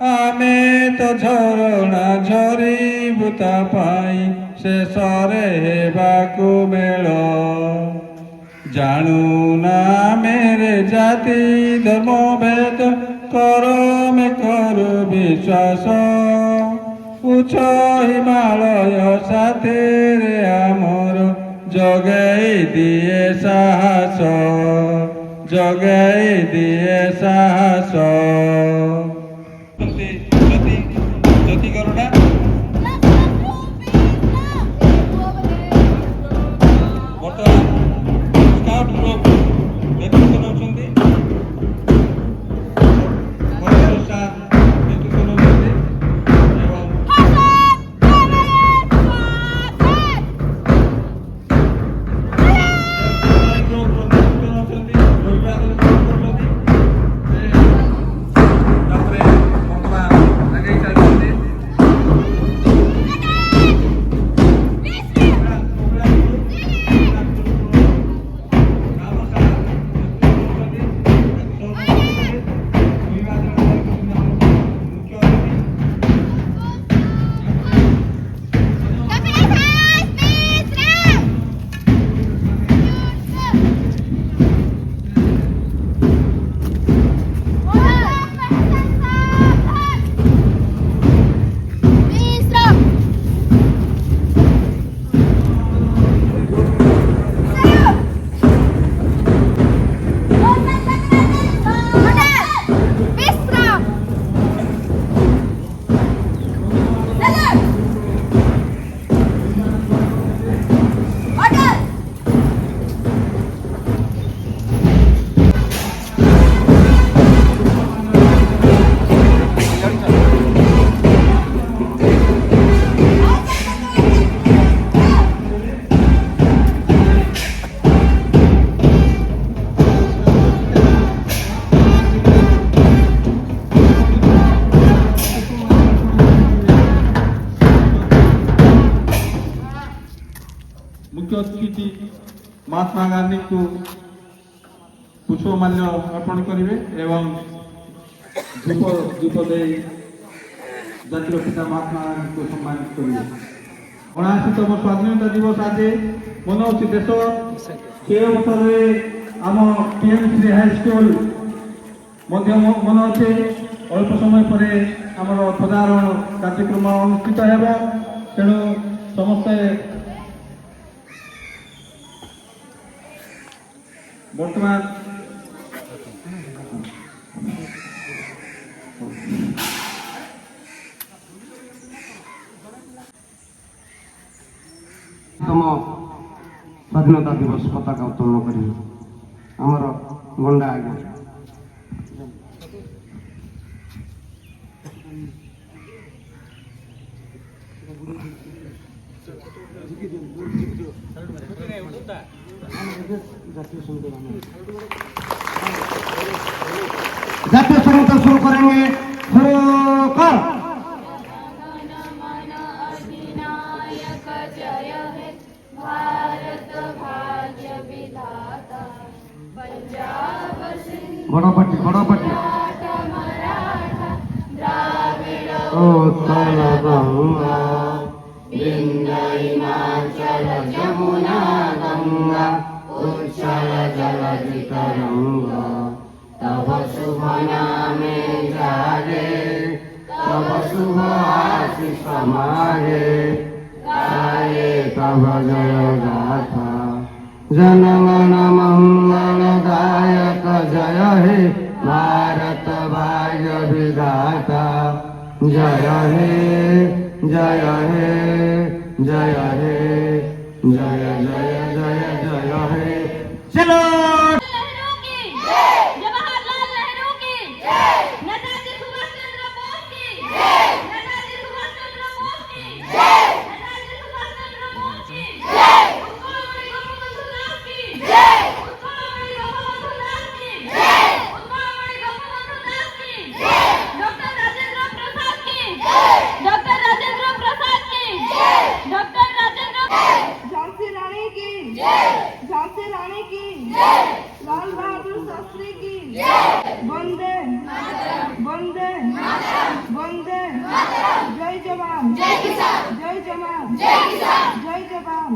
ଆମେ ତ ଝରଣା ଝରିବୁ ତା ପାଇଁ ଶେଷରେ ହେବାକୁ ମେଳ। ଜାଣୁନା ମେରେ ଜାତି ଧର୍ମ ଭେଦ କରମେ କରୁ ବିଶ୍ୱାସ। ଉଚ୍ଚ ହିମାଳୟ ସାଥିରେ ଆମର ଜଗାଇ ଦିଏ ସାହସ, ଜଗାଇ ଦିଏ ସାହସ। ଜ୍ୟୋତି ଗରୁଡ଼ା मुख्य अतिथि महात्मा गांधी को पुष्पमाल्य अर्पण करेंगे एवं धूप दे जातिर पिता महात्मा गांधी को सम्मानित करेंगे। 79तम स्वाधीनता दिवस आज मनाऊँ देश से अवसर में आम टीएमसी हाईस्कल मनाऊे। अल्प समय पर आम ध्वजारोहण कार्यक्रम अनुष्ठित हो। तेणु समस्ते बर्तमान तम स्वाधीनता दिवस पताका उत्तोलन करेंगे आमर गंडा आज्ञा जातीय संगीत शुरू करेंगे। गणपति गणपति उत्कल गंगा हिमाचल जमुना गंगा उच्चल जलधि तरंगा तब शुभ नामे जागे तब शुभ आशीष मागे गाये तब जय गाथा जनगण मंगलदायक जय हे भारत भाग्य विधाता जय हे जय हे जय हे जय जय जय जय हे। चलो झांसी रानी की বন্দে বন্দে জয় জওয়ান জয় জওয়ান জয় জওয়ান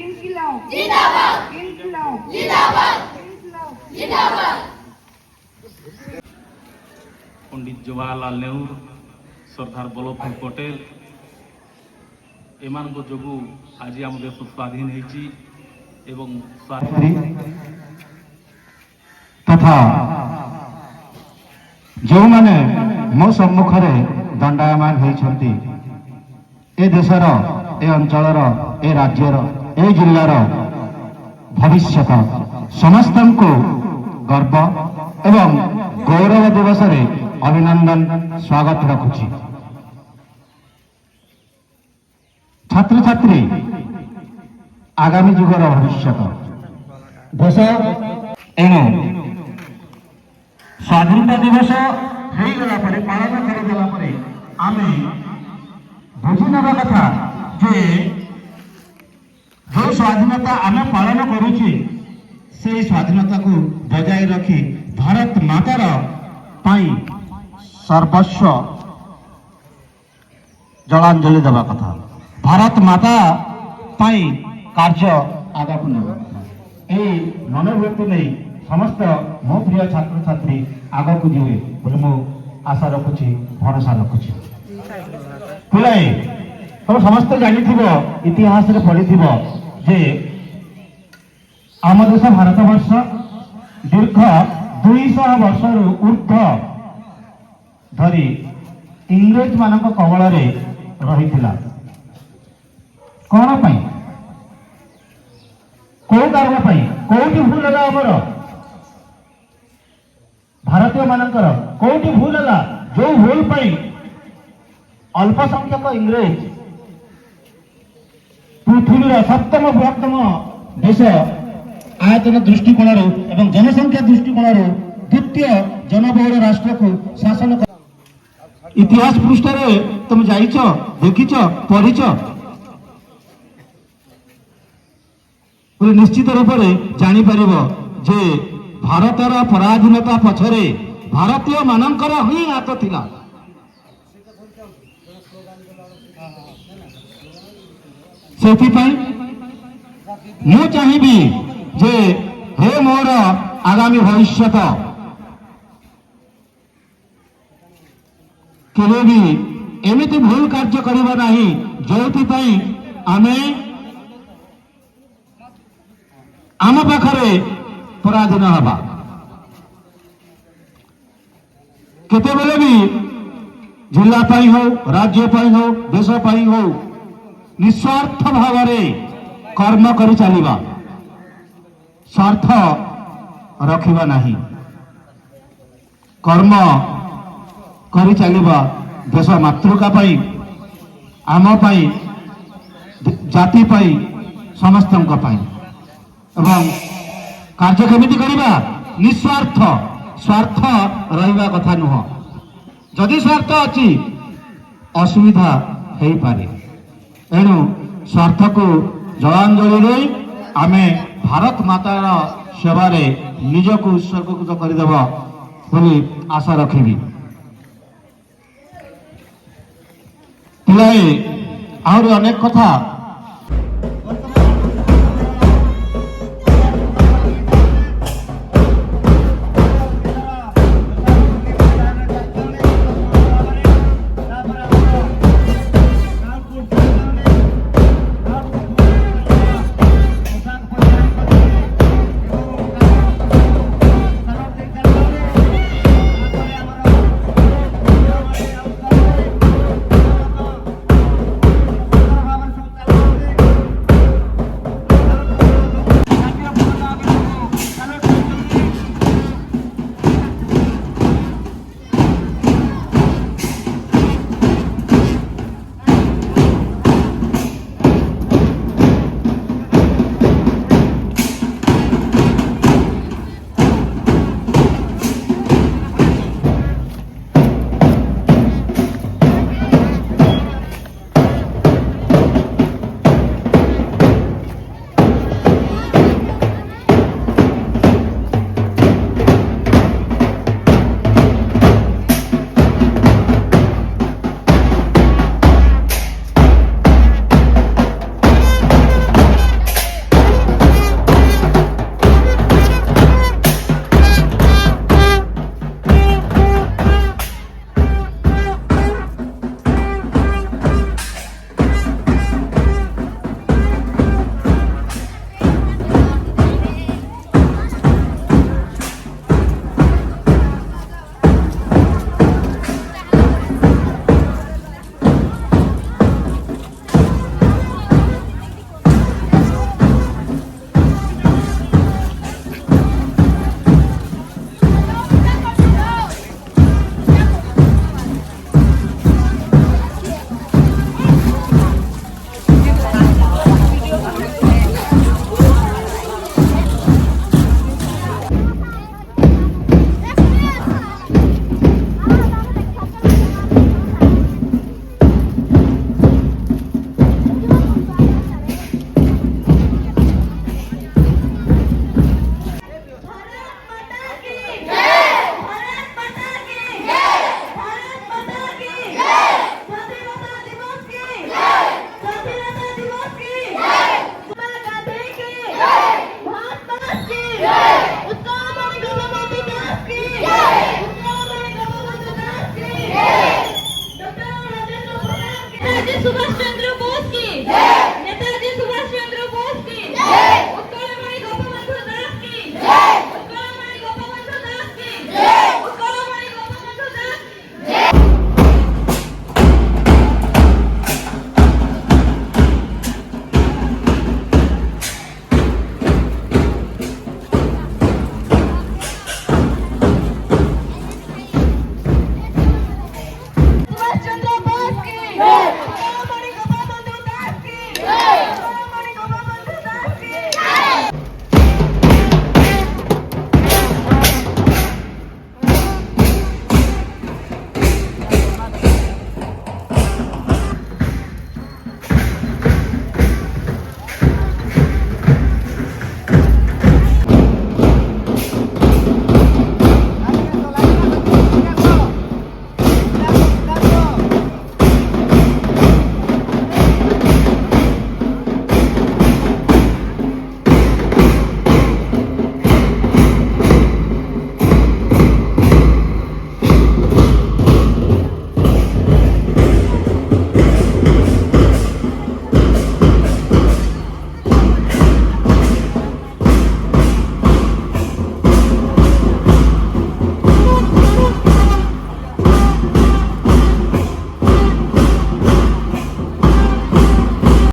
ইনকিলাব জিন্দাবাদ ইনকিলাব জিন্দাবাদ ইনকিলাব জিন্দাবাদ। पंडित जवाहरलाल नेहरू सरदार वल्लभ भाई पटेल एमान जो आज आम देश स्वाधीन होती तथा जो माने मो सम्मुख दंडायमान होती ए देशर ए अंचल ए राज्यर ए जिल्लार भविष्यत समस्त को गर्व एवं गौरव दिवस रे अभिनंदन स्वागत रखुची। छात्र छात्री आगामी जुगर भविष्य देश एणु स्वाधीनता दिवस पालन कर आम बुझी नवा कथा जे जो स्वाधीनता आम पालन करुचे से स्वाधीनता को बजाय रखी भारत मातार पाई सर्वस्व जलांजलि देवा कथा भारत माता पाई कार्य आगा को नेबा कथा ए मनोवृत्ति नहीं समस्त मो प्रिय छात्र छात्री आगा को जीवे बोले मो आशा रखुची भरोसा रखुची। पिलाए तुम समस्त जानी इतिहास रे पढ़ी जे आम देश भारत वर्ष दीर्घ 200 वर्ष ऊर्ध धरी इंग्रेज मानक कबल रे रहिथिला। कौन पाई कौ कारण पाई कोठी भूल है आमर भारतीय मानकर कोठी भूल है जो भूल पाई अल्पसंख्यक इंग्रेज पृथ्वी सप्तम बृहत्तम देश आयतन दृष्टिकोण एवं जनसंख्या दृष्टिकोण द्वितीय जनबहुल राष्ट्र को शासन इतिहास पृष्ठ तुम जाइच देखिच पढ़िच निश्चित रूप से जापर जे भारतर पराधीनता पछरे भारतीय मानकर ही हाथ थिला। सेथिपाई मु चाहिबी जे हे मोर आगामी भविष्यत केवे भी एमिति भूल कार्य करिबा नाही जोथि पई आमे आम पाखरे पराधीन हवा केतेबेले भी जिला पाई हो राज्य पाई हो देश पाई हो निस्वार्थ भाव कर्म कर चलिबा स्वार्थ रखिबा नहीं कर्म कर चलिबा देश मातृका पाई आम पाई जाति पाई समस्तଙ୍କ पाई एवं कार्य केमिति करिबा निस्वार्थ स्वार्थ रहिबा कथा नुह जदि स्वार्थ अछि असुविधा हेई पारे एणु स्वार्थ को जलांजलि दे आमे भारत मातार सेवारे निजको उत्सर्गित करदेव बोली आशा रखी। पिलाए आहरी अनेक कथा